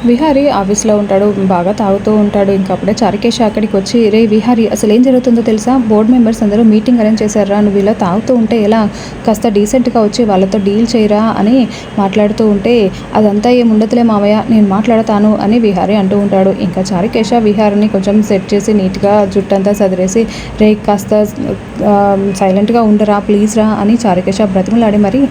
విహారీ ఆఫీస్‌లో ఉంటాడు. బాగా తాగుతూ ఉంటాడు. ఇంకప్పుడే చారుకేష అక్కడికి వచ్చి, "రేయ్ విహారీ అసలేం జరుగుతుందో తెలుసా? బోర్డ్ మెంబర్స్ అందరూ మీటింగ్ అరేంజ్ చేశారురా. నువ్వు ఇలా తాగుతూ ఉంటే ఎలా? కాస్త డీసెంట్‌గా వచ్చి వాళ్ళతో డీల్ చేయరా" అని మాట్లాడుతూ ఉంటే, "అదంతా ఏముండదులే మావయ్య, నేను మాట్లాడతాను" అని విహారీ అంటూ ఉంటాడు. ఇంకా చారుకేష విహారీని కొంచెం సెట్ చేసి నీట్‌గా జుట్టంతా సదిరేసి, "రేయ్ కాస్త సైలెంట్‌గా ఉండరా ప్లీజ్ రా" అని చారుకేష బ్రతిమలాడి మరి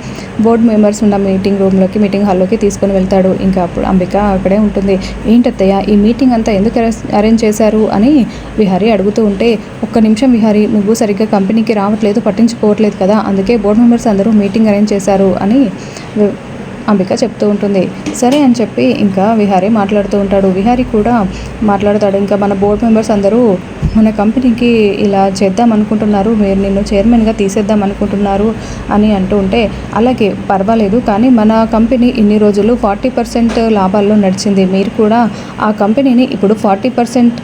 బోర్డ్ మెంబర్స్ ఉన్న మీటింగ్ హాల్లోకి తీసుకొని వెళ్తాడు. ఇంకా అప్పుడు అంబిక అక్కడే ఉంటుంది. "ఏంటత్తయ్య ఈ మీటింగ్ అంతా ఎందుకు అరేంజ్ చేశారు" అని విహారీ అడుగుతూ ఉంటే, "ఒక్క నిమిషం విహారీ, నువ్వు సరిగ్గా కంపెనీకి రావట్లేదు, పట్టించుకోవట్లేదు కదా, అందుకే బోర్డు మెంబర్స్ అందరూ మీటింగ్ అరేంజ్ చేశారు" అని అంబిక చెప్తూ ఉంటుంది. సరే అని చెప్పి ఇంకా విహారీ మాట్లాడుతూ ఉంటాడు. విహారీ కూడా మాట్లాడతాడు. ఇంకా మన బోర్డ్ మెంబర్స్ అందరూ మన కంపెనీకి ఇలా చేద్దాం అనుకుంటున్నారు, మీరు నిన్ను చైర్మన్గా తీసేద్దాం అనుకుంటున్నారు అని అంటూ ఉంటే, అలాగే పర్వాలేదు, కానీ మన కంపెనీ ఇన్ని రోజులు 40% లాభాల్లో నడిచింది. మీరు కూడా ఆ కంపెనీని ఇప్పుడు 40%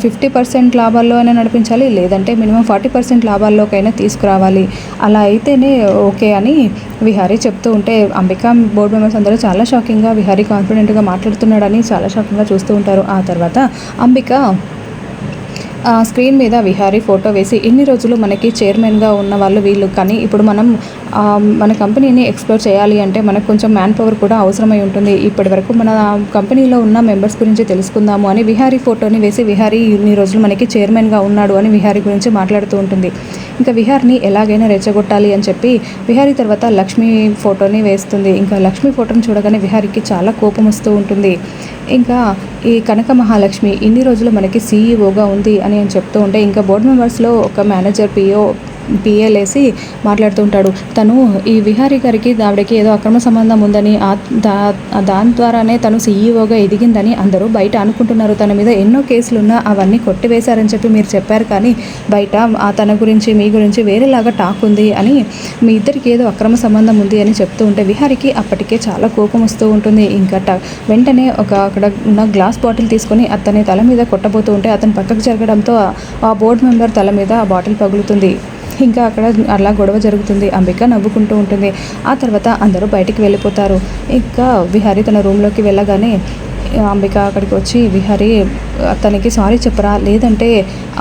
50% లాభాల్లో అయినా నడిపించాలి, లేదంటే మినిమం 40% లాభాల్లోకైనా తీసుకురావాలి. అలా అయితేనే ఓకే అని విహారీ చెప్తూ ఉంటే, అంబిక బోర్డ్ మెంబర్స్ అందరూ చాలా షాకింగ్గా విహారీ కాన్ఫిడెంట్గా మాట్లాడుతున్నాడని చాలా షాకింగ్గా చూస్తూ ఉంటారు. ఆ తర్వాత అంబిక స్క్రీన్ మీద విహారీ ఫోటో వేసి, ఇన్ని రోజులు మనకి చైర్మన్గా ఉన్న వాళ్ళు వీళ్ళు, కానీ ఇప్పుడు మనం మన కంపెనీని ఎక్స్ప్లోర్ చేయాలి అంటే మనకు కొంచెం మ్యాన్ పవర్ కూడా అవసరమై ఉంటుంది. ఇప్పటి వరకు మన కంపెనీలో ఉన్న మెంబర్స్ గురించి తెలుసుకుందాము అని విహారీ ఫోటోని వేసి, విహారీ ఇన్ని రోజులు మనకి చైర్మన్గా ఉన్నాడు అని విహారీ గురించి మాట్లాడుతూ ఉంటుంది. ఇంకా విహార్ని ఎలాగైనా రెచ్చగొట్టాలి అని చెప్పి విహారీ తర్వాత లక్ష్మి ఫోటోని వేస్తుంది. ఇంకా లక్ష్మి ఫోటోని చూడగానే విహారీకి చాలా కోపం వస్తూ ఉంటుంది. ఇంకా ఈ కనక మహాలక్ష్మి ఇన్ని రోజులు మనకి సీఈఓగా ఉంది అని చెప్తూ ఉంటే, ఇంకా బోర్డు మెంబర్స్లో ఒక మేనేజర్ పిఏలేసి మాట్లాడుతూ ఉంటాడు. తను ఈ విహారీ గారికి ఆవిడకి ఏదో అక్రమ సంబంధం ఉందని, దాని ద్వారానే తను సీఈఓగా ఎదిగిందని అందరూ బయట అనుకుంటున్నారు. తన మీద ఎన్నో కేసులున్నా అవన్నీ కొట్టివేశారని చెప్పి మీరు చెప్పారు, కానీ బయట తన గురించి మీ గురించి వేరేలాగా టాక్ ఉంది అని, మీ ఇద్దరికి ఏదో అక్రమ సంబంధం ఉంది అని చెప్తూ ఉంటే విహారీకి అప్పటికే చాలా కోపం వస్తూ ఉంటుంది. ఇంకా వెంటనే అక్కడ ఉన్న గ్లాస్ బాటిల్ తీసుకొని అతని తల మీద కొట్టబోతూ ఉంటే, అతను పక్కకు జరగడంతో ఆ బోర్డు మెంబర్ తల మీద ఆ బాటిల్ పగులుతుంది. ఇంకా అక్కడ అలా గొడవ జరుగుతుంది. అంబిక నవ్వుకుంటూ ఉంటుంది. ఆ తర్వాత అందరూ బయటికి వెళ్ళిపోతారు. ఇంకా విహారీ తన రూమ్లోకి వెళ్ళగానే అంబిక అక్కడికి వచ్చి, "విహారీ తనకి సారీ చెప్పరా, లేదంటే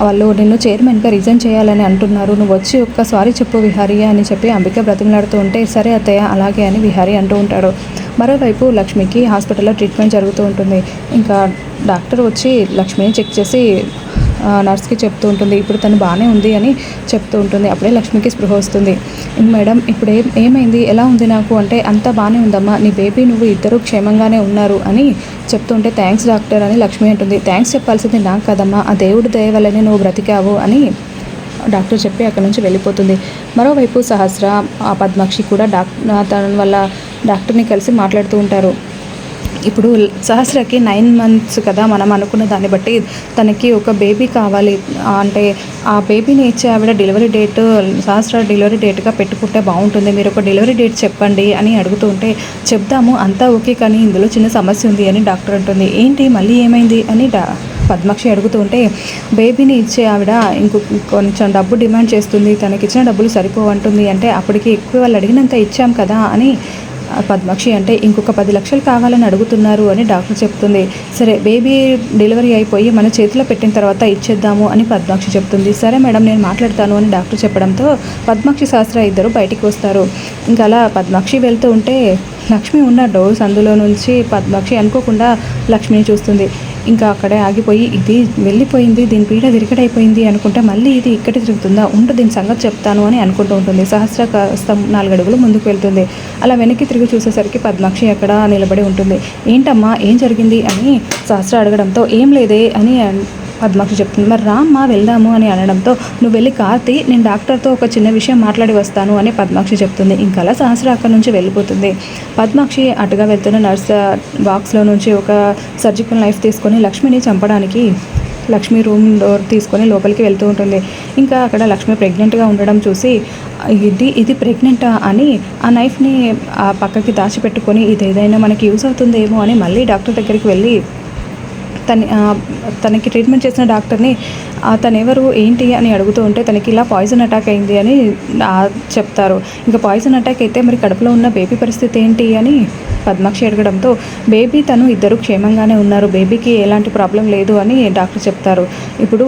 వాళ్ళు నిన్ను చైర్మన్గా రిజైన్ చేయాలని అంటున్నారు, నువ్వు వచ్చి ఒక్క సారీ చెప్పు విహారీ" అని చెప్పి అంబిక బ్రతిమలాడుతూ ఉంటే, "సరే అత్తయ్య అలాగే" అని విహారీ అంటూ ఉంటాడు. మరోవైపు లక్ష్మికి హాస్పిటల్లో ట్రీట్మెంట్ జరుగుతూ ఉంటుంది. ఇంకా డాక్టర్ వచ్చి లక్ష్మిని చెక్ చేసి నర్స్కి చెప్తూ ఉంటుంది. ఇప్పుడు తను బాగానే ఉంది అని చెప్తూ ఉంటుంది. అప్పుడే లక్ష్మికి స్పృహ వస్తుంది. "మేడం ఇప్పుడు ఏమైంది, ఎలా ఉంది నాకు" అంటే, "అంతా బాగానే ఉందమ్మా, నీ బేబీ నువ్వు ఇద్దరు క్షేమంగానే ఉన్నారు" అని చెప్తుంటే, "థ్యాంక్స్ డాక్టర్" అని లక్ష్మి అంటుంది. "థ్యాంక్స్ చెప్పాల్సింది నాకు కదమ్మా, ఆ దేవుడి దయ వల్లనే నువ్వు బ్రతికావు" అని డాక్టర్ చెప్పి అక్కడి నుంచి వెళ్ళిపోతుంది. మరోవైపు సహస్ర పద్మాక్షి కూడా తన వాళ్ళ డాక్టర్ని కలిసి మాట్లాడుతూ ఉంటారు. ఇప్పుడు సహస్రకి 9 months కదా, మనం అనుకున్న దాన్ని బట్టి తనకి ఒక బేబీ కావాలి అంటే, ఆ బేబీని ఇచ్చే ఆవిడ డెలివరీ డేట్ సహస్ర డెలివరీ డేట్గా పెట్టుకుంటే బాగుంటుంది, మీరు ఒక డెలివరీ డేట్ చెప్పండి అని అడుగుతూ ఉంటే, "చెప్దాము అంతా ఓకే, కానీ ఇందులో చిన్న సమస్య ఉంది" అని డాక్టర్ అంటుంది. "ఏంటి మళ్ళీ ఏమైంది" అని పద్మాక్షి అడుగుతూ ఉంటే, "బేబీని ఇచ్చే ఆవిడ కొంచెం డబ్బు డిమాండ్ చేస్తుంది, తనకిచ్చిన డబ్బులు సరిపోవంటుంది" అంటే, "అప్పటికి ఎక్కువ వాళ్ళు అడిగినంత ఇచ్చాం కదా" అని పద్మాక్షి అంటే, "ఇంకొక 10 లక్షలు కావాలని అడుగుతున్నారు" అని డాక్టర్ చెప్తుంది. "సరే బేబీ డెలివరీ అయిపోయి మన చేతిలో పెట్టిన తర్వాత ఇచ్చేద్దాము" అని పద్మాక్షి చెప్తుంది. "సరే మేడం నేను మాట్లాడతాను" అని డాక్టర్ చెప్పడంతో పద్మాక్షి సహస్ర ఇద్దరు బయటికి వస్తారు. ఇంకా అలా పద్మాక్షి వెళ్తూ ఉంటే లక్ష్మి ఉన్న డోర్స్ అందులో నుంచి పద్మాక్షి అనుకోకుండా లక్ష్మిని చూస్తుంది. ఇంకా అక్కడే ఆగిపోయి, ఇది వెళ్ళిపోయింది, దీని పీడ విరిగడైపోయింది అనుకుంటే మళ్ళీ ఇది ఇక్కడ తిరుగుతుందా, ఉండు దీని సంగతి చెప్తాను అని అనుకుంటూ ఉంటుంది. సహస్ర కాస్త 4 అడుగులు ముందుకు వెళ్తుంది. అలా వెనక్కి తిరిగి చూసేసరికి పద్మాక్షి అక్కడ నిలబడి ఉంటుంది. "ఏంటమ్మా ఏం జరిగింది" అని సహస్ర అడగడంతో, "ఏం లేదే" అని పద్మాక్షి చెప్తుంది. "మరి రామ్మా వెళ్దాము" అని అనడంతో, "నువ్వు వెళ్ళి కార్తీ, నేను డాక్టర్తో ఒక చిన్న విషయం మాట్లాడి వస్తాను" అని పద్మాక్షి చెప్తుంది. ఇంకా అలా సహస్ర అక్కడి నుంచి వెళ్ళిపోతుంది. పద్మాక్షి అటుగా వెళ్తున్న నర్స్ బాక్స్లో నుంచి ఒక సర్జికల్ నైఫ్ తీసుకొని లక్ష్మిని చంపడానికి లక్ష్మి రూమ్ డోర్ తీసుకొని లోపలికి వెళ్తూ ఉంటుంది. ఇంకా అక్కడ లక్ష్మి ప్రెగ్నెంట్గా ఉండడం చూసి, ఇది ప్రెగ్నెంటా అని ఆ నైఫ్ని పక్కకి దాచిపెట్టుకొని, ఇది ఏదైనా మనకి యూజ్ అవుతుందేమో అని మళ్ళీ డాక్టర్ దగ్గరికి వెళ్ళి తనకి ట్రీట్మెంట్ చేసిన డాక్టర్ని తనెవరు ఏంటి అని అడుగుతూ ఉంటే తనకి ఇలా పాయిజన్ అటాక్ అయింది అని చెప్తారు. ఇంకా పాయిజన్ అటాక్ అయితే మరి కడుపులో ఉన్న బేబీ పరిస్థితి ఏంటి అని పద్మాక్షి అడగడంతో బేబీ తను ఇద్దరు క్షేమంగానే ఉన్నారు, బేబీకి ఎలాంటి ప్రాబ్లం లేదు అని డాక్టర్ చెప్తారు. ఇప్పుడు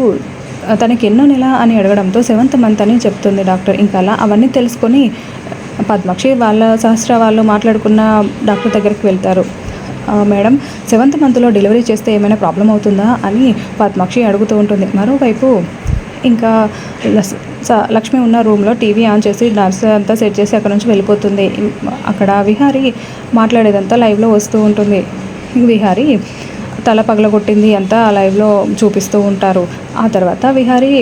తనకి ఎన్నో నెల అని అడగడంతో 7th మంత్ అని చెప్తుంది డాక్టర్. ఇంకా అలా అవన్నీ తెలుసుకొని పద్మాక్షి వాళ్ళ సహస్ర వాళ్ళు మాట్లాడుకున్న డాక్టర్ దగ్గరికి వెళ్తారు. మేడం 7th మంత్లో డెలివరీ చేస్తే ఏమైనా ప్రాబ్లం అవుతుందా అని పద్మాక్షి అడుగుతూ ఉంటుంది. మరోవైపు ఇంకా లక్ష్మి ఉన్న రూమ్లో టీవీ ఆన్ చేసి నర్స్ అంతా సెట్ చేసి అక్కడ నుంచి వెళ్ళిపోతుంది. అక్కడ విహారీ మాట్లాడేదంతా లైవ్లో వస్తూ ఉంటుంది. విహారీ తల పగలగొట్టింది అంతా లైవ్లో చూపిస్తూ ఉంటారు. ఆ తర్వాత విహారీ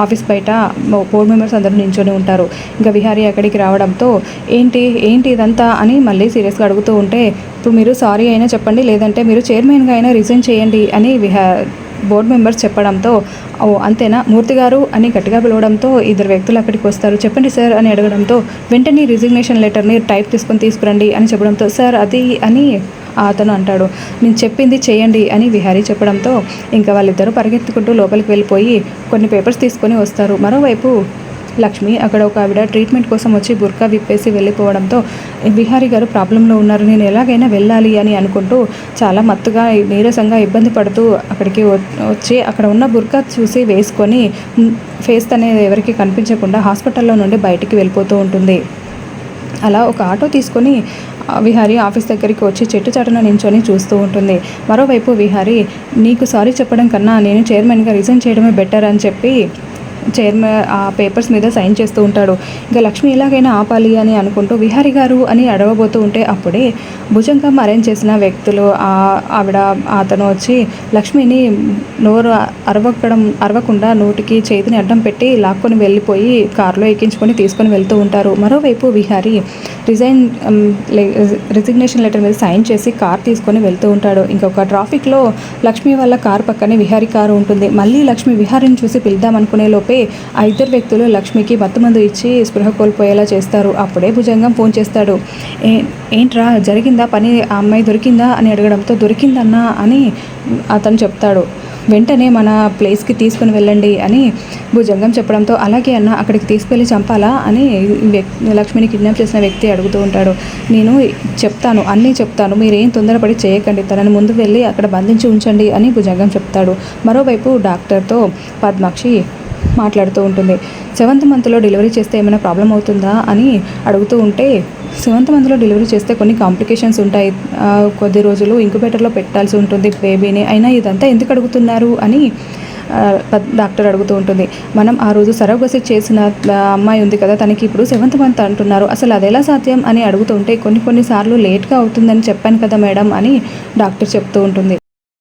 ఆఫీస్ బయట బోర్డు మెంబర్స్ అందరూ నించొని ఉంటారు. ఇంకా విహారీ అక్కడికి రావడంతో ఏంటి ఇదంతా అని మళ్ళీ సీరియస్గా అడుగుతూ ఉంటే, ఇప్పుడు మీరు సారీ అయినా చెప్పండి, లేదంటే మీరు చైర్మన్గా అయినా రిజైన్ చేయండి అని బోర్డు మెంబర్స్ చెప్పడంతో, ఓ అంతేనా మూర్తి గారు అని గట్టిగా పిలవడంతో ఇద్దరు వ్యక్తులు అక్కడికి వస్తారు. చెప్పండి సార్ అని అడగడంతో వెంటనే రిజిగ్నేషన్ లెటర్ని టైప్ తీసుకురండి అని చెప్పడంతో, సార్ అది అని అతను అంటాడు. నేను చెప్పింది చేయండి అని విహారీ చెప్పడంతో ఇంకా వాళ్ళిద్దరూ పరిగెత్తుకుంటూ లోపలికి వెళ్ళిపోయి కొన్ని పేపర్స్ తీసుకొని వస్తారు. మరోవైపు లక్ష్మి అక్కడ ఒక ఆవిడ ట్రీట్మెంట్ కోసం వచ్చి బుర్కా విప్పేసి వెళ్ళిపోవడంతో విహారీ గారు ప్రాబ్లంలో ఉన్నారు, నేను ఎలాగైనా వెళ్ళాలి అని అనుకుంటూ చాలా మత్తుగా నీరసంగా ఇబ్బంది పడుతూ అక్కడికి వచ్చి అక్కడ ఉన్న బుర్కా చూసి వేసుకొని ఫేస్ అనేది ఎవరికి కనిపించకుండా హాస్పిటల్లో నుండి బయటికి వెళ్ళిపోతూ ఉంటుంది. అలా ఒక ఆటో తీసుకొని విహారీ ఆఫీస్ దగ్గరికి వచ్చి చెట్టు చాటున నించొని చూస్తూ ఉంటుంది. మరోవైపు విహారీ నీకు సారీ చెప్పడం కన్నా నేను చైర్మన్గా రిజైన్ చేయడమే బెటర్ అని చెప్పి చైర్మన్ ఆ పేపర్స్ మీద సైన్ చేస్తూ ఉంటాడు. ఇంకా లక్ష్మి ఎలాగైనా ఆపాలి అని అనుకుంటూ విహారీ గారు అని అడగబోతూ ఉంటే అప్పుడే భుజంగం అరేంజ్ చేసిన వ్యక్తులు అతను వచ్చి లక్ష్మిని నోరు అరవకుండా నోటికి చేతిని అడ్డం పెట్టి లాక్కొని వెళ్ళిపోయి కారులో ఎక్కించుకొని తీసుకొని వెళ్తూ ఉంటారు. మరోవైపు విహారీ రిజిగ్నేషన్ లెటర్ మీద సైన్ చేసి కార్ తీసుకొని వెళ్తూ ఉంటాడు. ఇంకొక ట్రాఫిక్లో లక్ష్మి వాళ్ళ కారు పక్కనే విహారీ కారు ఉంటుంది. మళ్ళీ లక్ష్మి విహారీని చూసి పిలుద్దాం అనుకునే లోపే ఆ ఇద్దరు వ్యక్తులు లక్ష్మికి మత్తుమందు ఇచ్చి స్పృహ కోల్పోయేలా చేస్తారు. అప్పుడే భుజంగం ఫోన్ చేస్తాడు. ఏంట్రా జరిగిందా పని, ఆ అమ్మాయి దొరికిందా అని అడగడంతో దొరికిందన్నా అని అతను చెప్తాడు. వెంటనే మన ప్లేస్కి తీసుకుని వెళ్ళండి అని భుజంగం చెప్పడంతో అలాగే అన్న అక్కడికి తీసుకెళ్ళి చంపాలా అని లక్ష్మిని కిడ్నాప్ చేసిన వ్యక్తి అడుగుతూ ఉంటాడు. నేను అన్నీ చెప్తాను, మీరేం తొందరపడి చేయకండి, తనని ముందు వెళ్ళి అక్కడ బంధించి ఉంచండి అని భుజంగం చెప్తాడు. మరోవైపు డాక్టర్తో పద్మాక్షి మాట్లాడుతూ ఉంటుంది. 7th మంత్లో డెలివరీ చేస్తే ఏమైనా ప్రాబ్లం అవుతుందా అని అడుగుతూ ఉంటే 7th మంత్లో డెలివరీ చేస్తే కొన్ని కాంప్లికేషన్స్ ఉంటాయి, కొద్ది రోజులు ఇంక్యుబేటర్లో పెట్టాల్సి ఉంటుంది బేబీని, అయినా ఇదంతా ఎందుకు అడుగుతున్నారు అని డాక్టర్ అడుగుతూ ఉంటుంది. మనం ఆ రోజు సరోగసి చేసిన అమ్మాయి ఉంది కదా, తనకి ఇప్పుడు 7th మంత్ అంటున్నారు, అసలు అది ఎలా సాధ్యం అని అడుగుతూ ఉంటే కొన్నిసార్లు లేట్గా అవుతుందని చెప్పాను కదా మేడం అని డాక్టర్ చెప్తూ ఉంటుంది.